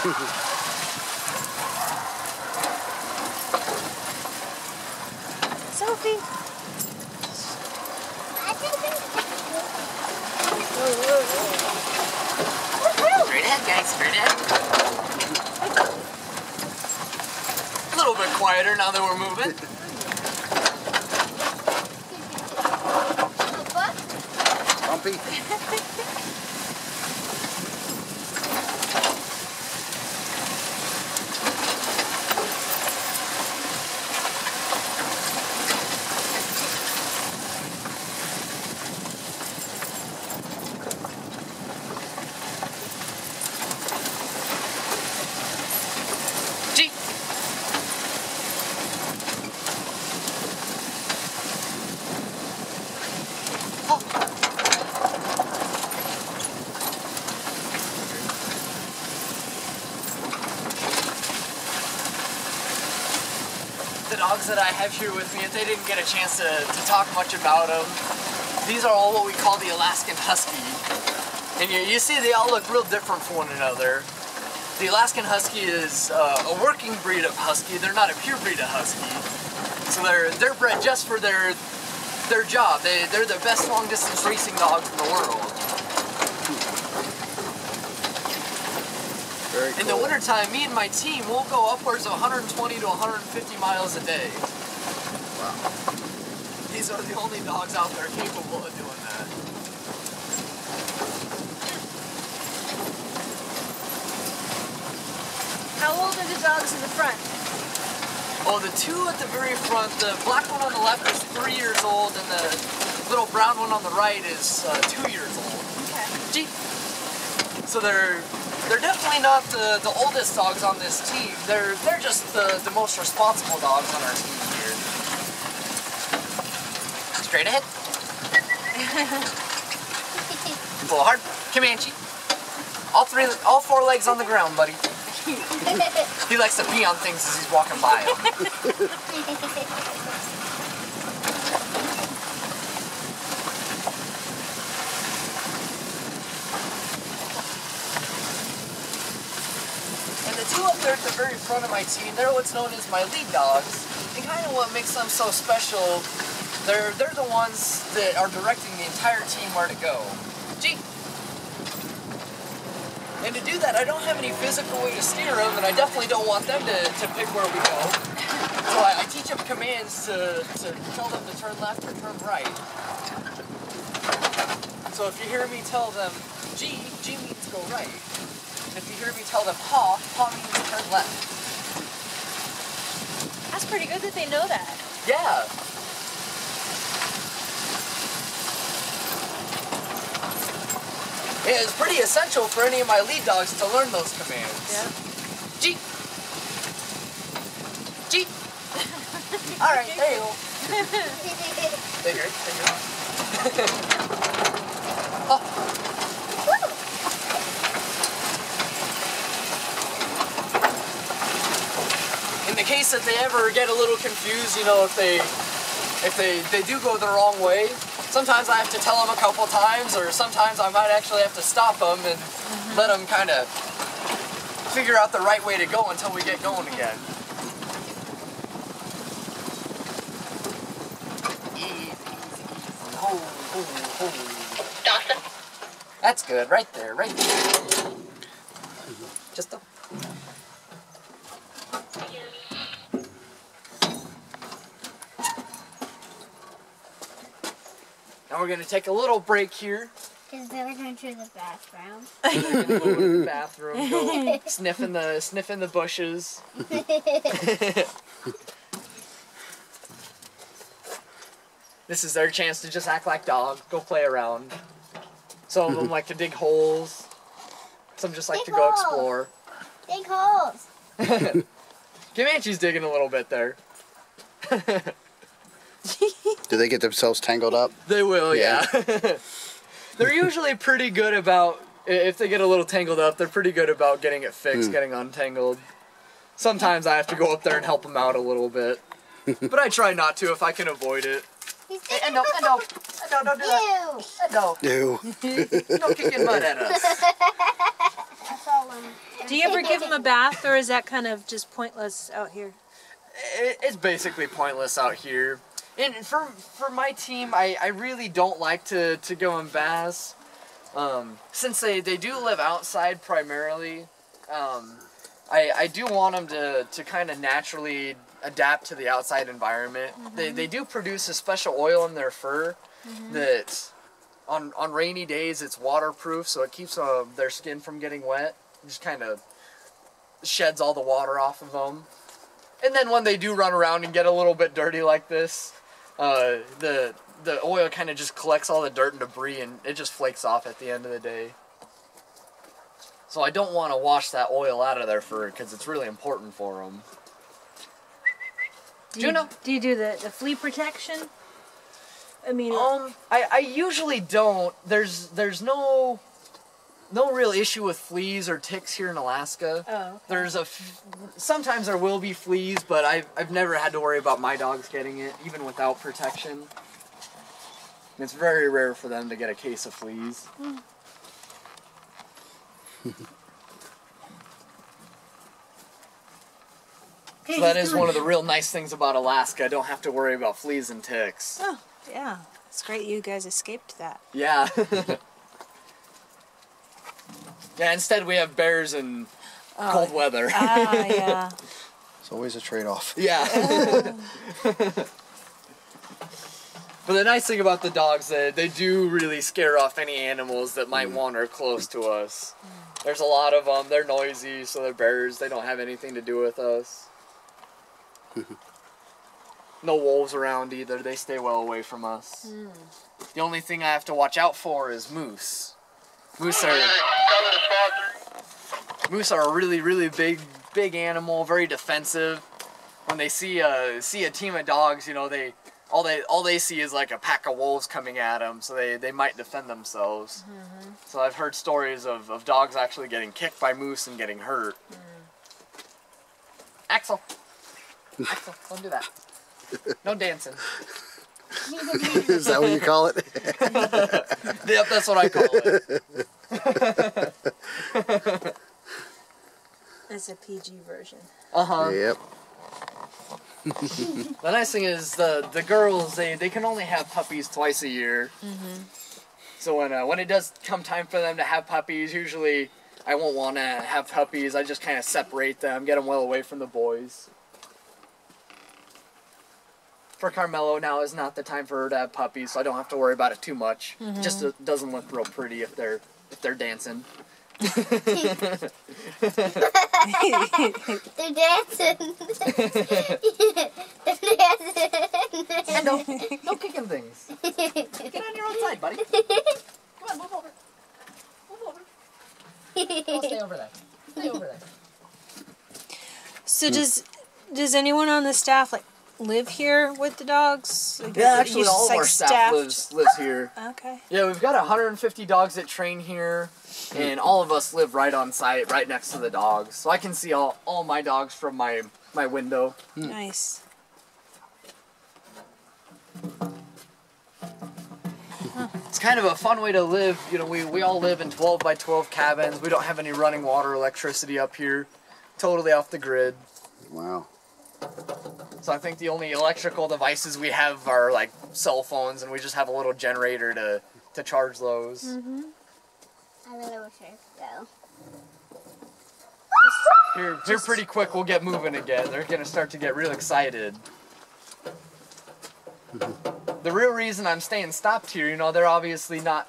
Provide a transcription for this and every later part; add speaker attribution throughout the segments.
Speaker 1: Sophie.
Speaker 2: Straight ahead, guys. Straight ahead. A little bit quieter now that we're moving.
Speaker 3: Bumpy.
Speaker 2: The dogs that I have here with me, if they didn't get a chance to talk much about them, these are all what we call the Alaskan Husky. And you see they all look real different from one another. The Alaskan Husky is a working breed of Husky. They're not a pure breed of Husky. So they're bred just for their job. They're the best long distance racing dogs in the world.
Speaker 3: Very cool.
Speaker 2: In the wintertime, me and my team will go upwards of 120 to 150 miles a day.
Speaker 3: Wow.
Speaker 2: These are the only dogs out there capable of doing that.
Speaker 1: How old are the dogs in the front?
Speaker 2: Oh, the two at the very front, the black one on the left is 3 years old, and the little brown one on the right is 2 years old.
Speaker 1: Okay.
Speaker 2: So they're definitely not the oldest dogs on this team. They're just the most responsible dogs on our team here. Straight ahead. Pull hard. Comanche. All four legs on the ground, buddy. He likes to pee on things as he's walking by them. And the two up there at the very front of my team, they're what's known as my lead dogs. And kind of what makes them so special, they're the ones that are directing the entire team where to go. Gee. And to do that, I don't have any physical way to steer them, and I definitely don't want them to pick where we go. So I teach them commands to tell them to turn left or turn right. So if you hear me tell them G, G means go right. If you hear me tell them paw, paw means turn left.
Speaker 1: That's pretty good that they know that.
Speaker 2: Yeah. It's pretty essential for any of my lead dogs to learn those commands.
Speaker 1: Yeah.
Speaker 2: G. G. All right, there you go. Bigger, bigger. Oh. In the case that they ever get a little confused, you know, if they do go the wrong way, sometimes I have to tell them a couple times, or sometimes I might actually have to stop them and let them kind of figure out the right way to go until we get going again. Ho, ho, ho. That's good, right there, right there. Just a... Now we're going to take a little break here.
Speaker 4: Because they're going to the bathroom.
Speaker 2: We're going to go to the bathroom, go sniffing the bushes. This is their chance to just act like dogs, go play around. Some of them like to dig holes. Some just like to go explore.
Speaker 4: Dig holes.
Speaker 2: Comanche's digging a little bit there.
Speaker 3: Do they get themselves tangled up?
Speaker 2: They will, yeah. They're usually pretty good about, if they get a little tangled up, they're pretty good about getting it fixed, getting untangled. Sometimes I have to go up there and help them out a little bit. But I try not to if I can avoid it. And no, don't do that. No.
Speaker 3: Ew.
Speaker 2: Don't kick in mud at us.
Speaker 1: Do Do you ever give them a bath, or is that kind of just pointless out here?
Speaker 2: It's basically pointless out here. And for my team, I really don't like to go in baths. Since they do live outside primarily, I do want them to kind of naturally adapt to the outside environment. They do produce a special oil in their fur that on rainy days it's waterproof, so it keeps their skin from getting wet. It just kind of sheds all the water off of them. And then when they do run around and get a little bit dirty like this, the oil kind of just collects all the dirt and debris, and it just flakes off at the end of the day. So I don't want to wash that oil out of their fur because it's really important for them. Juneau?
Speaker 1: Do you do the flea protection? I mean,
Speaker 2: I usually don't. There's no real issue with fleas or ticks here in Alaska.
Speaker 1: Oh, okay.
Speaker 2: Sometimes there will be fleas, but I've never had to worry about my dogs getting it, even without protection. It's very rare for them to get a case of fleas. So that is one of the real nice things about Alaska. I don't have to worry about fleas and ticks.
Speaker 1: Oh, yeah. It's great you guys escaped that.
Speaker 2: Yeah. Yeah, instead we have bears and cold weather.
Speaker 1: Ah, yeah.
Speaker 3: It's always a trade-off.
Speaker 2: Yeah. But the nice thing about the dogs is they do really scare off any animals that might wander close to us. There's a lot of them. They're noisy, so they're bears. They don't have anything to do with us. No wolves around either. They stay well away from us. The only thing I have to watch out for is moose. Moose are a really, really big animal, very defensive. When they see a team of dogs, you know, all they see is like a pack of wolves coming at them, so they might defend themselves. So I've heard stories of dogs actually getting kicked by moose and getting hurt. Axel, don't do that. No dancing.
Speaker 3: Is that what you call it?
Speaker 2: Yep, that's what I call it.
Speaker 1: It's a PG version.
Speaker 3: Yep.
Speaker 2: The nice thing is the girls, they can only have puppies twice a year. So when it does come time for them to have puppies, usually I won't want to have puppies. I just kind of separate them, get them well away from the boys. For Carmelo, now is not the time for her to have puppies, so I don't have to worry about it too much. It just doesn't look real pretty if they're dancing.
Speaker 4: They're dancing. They're dancing.
Speaker 2: And no kicking things. Get on your own side, buddy. Come on, move over. Move over. Oh, stay over there. Stay over there.
Speaker 1: So does anyone on the staff live here with the dogs?
Speaker 2: Yeah, actually all of our staff lives here.
Speaker 1: Okay.
Speaker 2: Yeah, we've got 150 dogs that train here, and all of us live right on site, right next to the dogs. So I can see all my dogs from my window.
Speaker 1: Nice.
Speaker 2: It's kind of a fun way to live. You know, we all live in 12 by 12 cabins. We don't have any running water or electricity up here. Totally off the grid.
Speaker 3: Wow.
Speaker 2: So I think the only electrical devices we have are like cell phones, and we just have a little generator to charge those.
Speaker 4: I really wish I could go.
Speaker 2: Here pretty quick we'll get moving again. They're gonna start to get real excited. The real reason I'm staying stopped here, you know, they're obviously not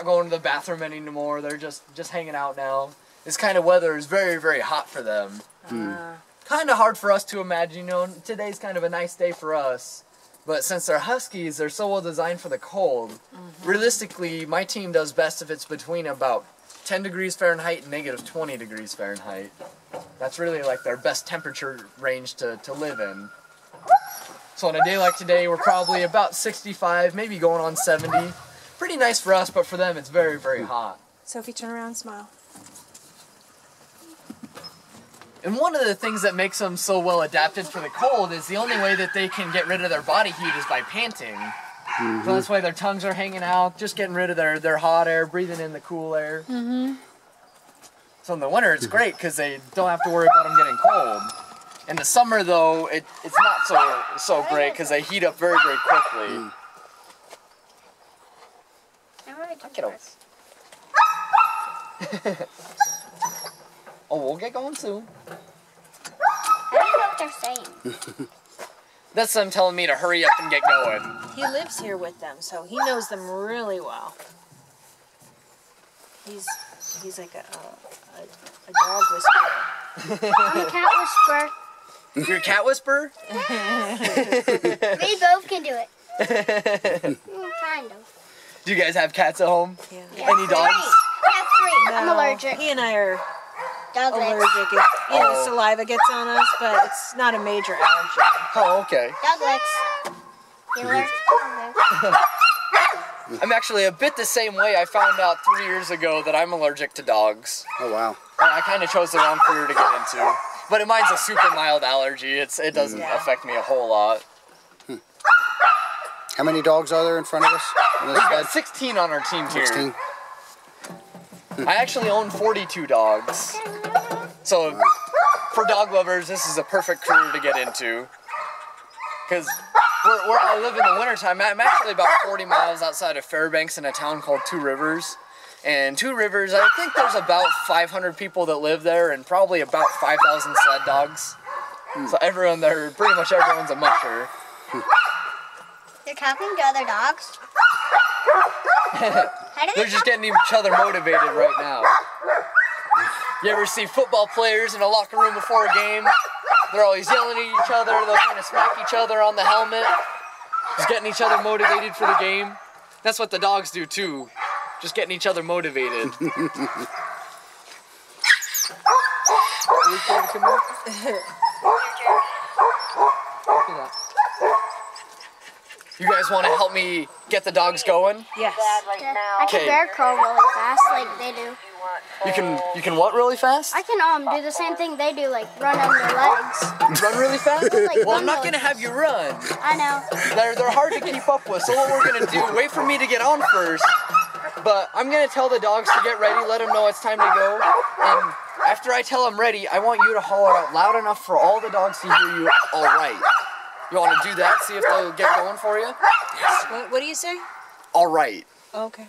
Speaker 2: going to the bathroom anymore. They're just hanging out now. This kind of weather is very, very hot for them. Kind of hard for us to imagine, you know, today's kind of a nice day for us. But since they're huskies, they're so well designed for the cold. Realistically, my team does best if it's between about 10 degrees Fahrenheit and negative 20 degrees Fahrenheit. That's really like their best temperature range to live in. So on a day like today, we're probably about 65, maybe going on 70. Pretty nice for us, but for them it's very, very hot.
Speaker 1: Sophie, turn around and smile.
Speaker 2: And one of the things that makes them so well adapted for the cold is the only way that they can get rid of their body heat is by panting. So that's why their tongues are hanging out, just getting rid of their hot air, breathing in the cool air. So in the winter, it's great because they don't have to worry about them getting cold. In the summer, though, it's not so great because they heat up very, very quickly. Kiddos. Oh, we'll get going soon.
Speaker 4: I don't know what they're saying.
Speaker 2: That's them telling me to hurry up and get going.
Speaker 1: He lives here with them, so he knows them really well. He's like a dog whisperer.
Speaker 4: I'm a cat whisperer.
Speaker 2: You're a cat whisperer?
Speaker 4: We both can do it. Kind of.
Speaker 2: Do you guys have cats at home?
Speaker 1: Yeah.
Speaker 2: Any dogs?
Speaker 4: Cat free. I'm
Speaker 1: No,
Speaker 4: allergic.
Speaker 1: He and I are
Speaker 4: Dog legs.
Speaker 1: allergic. The saliva gets on us, but it's not a major allergy.
Speaker 2: Oh, okay.
Speaker 4: Dog legs. You allergic to dog legs?
Speaker 2: I'm actually a bit the same way. I found out 3 years ago that I'm allergic to dogs.
Speaker 3: Oh, wow.
Speaker 2: I kind of chose the wrong career to get into. But mine's a super mild allergy. It doesn't affect me a whole lot.
Speaker 3: How many dogs are there in front of us? On this
Speaker 2: We've
Speaker 3: bed?
Speaker 2: got 16 on our team here.
Speaker 3: 16.
Speaker 2: I actually own 42 dogs. So for dog lovers, this is a perfect career to get into. Because where I live in the wintertime, I'm actually about 40 miles outside of Fairbanks in a town called Two Rivers. And Two Rivers, I think there's about 500 people that live there and probably about 5,000 sled dogs. So everyone there, pretty much everyone's a musher.
Speaker 4: They're talking to other dogs? How do
Speaker 2: They're
Speaker 4: they
Speaker 2: just getting each other motivated right now. You ever see football players in a locker room before a game? They're always yelling at each other, they'll kind of smack each other on the helmet. Just getting each other motivated for the game. That's what the dogs do too. Just getting each other motivated. Are you trying to come up? Look at that. You guys want to help me get the dogs going?
Speaker 1: Yes.
Speaker 4: I can
Speaker 2: Okay.
Speaker 4: bear crawl really fast like they do.
Speaker 2: You can what really fast?
Speaker 4: I can do the same thing they do, like run on their legs.
Speaker 2: Run really fast?
Speaker 4: Like,
Speaker 2: Well,
Speaker 4: run
Speaker 2: I'm not
Speaker 4: really
Speaker 2: gonna have you run.
Speaker 4: I know.
Speaker 2: They're hard to keep up with. So what we're gonna do? Wait for me to get on first. But I'm gonna tell the dogs to get ready. Let them know it's time to go. And after I tell them ready, I want you to holler out loud enough for all the dogs to hear you. All right. You want to do that? See if they'll get going for you.
Speaker 1: What do you say?
Speaker 2: All right.
Speaker 1: Okay.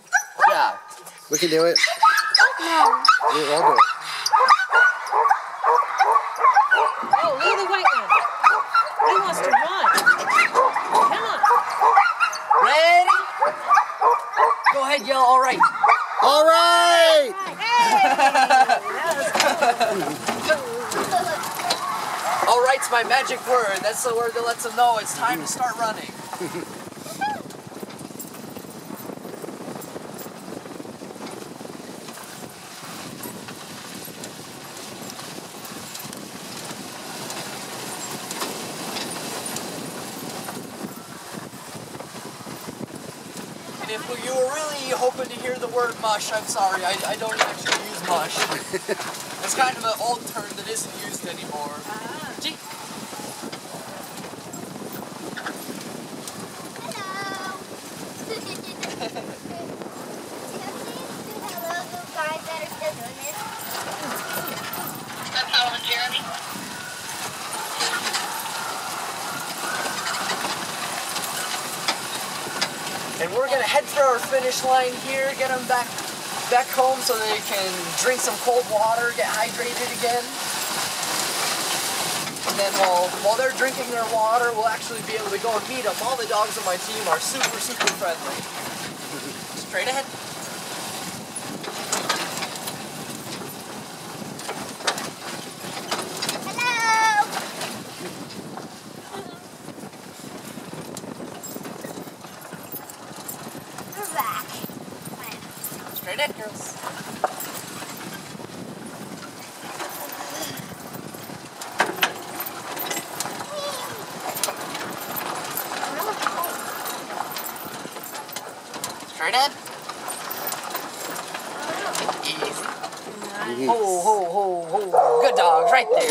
Speaker 2: Yeah.
Speaker 3: We can do it.
Speaker 4: No.
Speaker 3: We'll all do it.
Speaker 1: Oh, look at the white one. He wants to run. Come on.
Speaker 2: Ready? Go ahead, yell. All right.
Speaker 3: All right!
Speaker 2: All right's my magic word. That's the word that lets them know it's time to start running. And if you were really hoping to hear the word mush, I'm sorry, I don't actually use mush. It's kind of an old term that isn't used anymore. Gee. And we're gonna head for our finish line here, get them back home so they can drink some cold water, get hydrated again. And then while they're drinking their water, we'll actually be able to go and meet them. All the dogs on my team are super, super friendly. Straight ahead. Straight ahead, girls. Straight ahead. Easy. Ho, ho, ho, ho. Good dogs, right there.